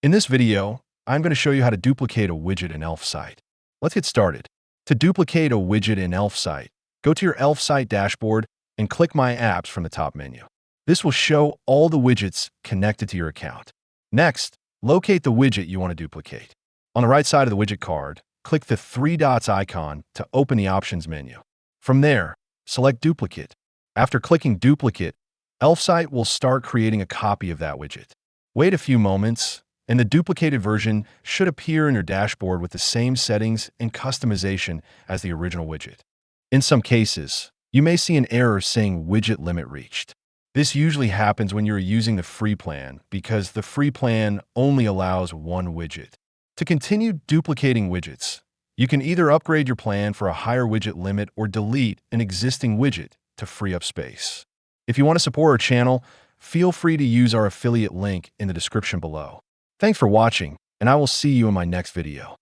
In this video, I'm going to show you how to duplicate a widget in Elfsight. Let's get started. To duplicate a widget in Elfsight, go to your Elfsight dashboard and click My Apps from the top menu. This will show all the widgets connected to your account. Next, locate the widget you want to duplicate. On the right side of the widget card, click the three dots icon to open the Options menu. From there, select Duplicate. After clicking Duplicate, Elfsight will start creating a copy of that widget. Wait a few moments, and the duplicated version should appear in your dashboard with the same settings and customization as the original widget. In some cases, you may see an error saying widget limit reached. This usually happens when you're using the free plan because the free plan only allows one widget. To continue duplicating widgets, you can either upgrade your plan for a higher widget limit or delete an existing widget to free up space. If you want to support our channel, feel free to use our affiliate link in the description below. Thanks for watching, and I will see you in my next video.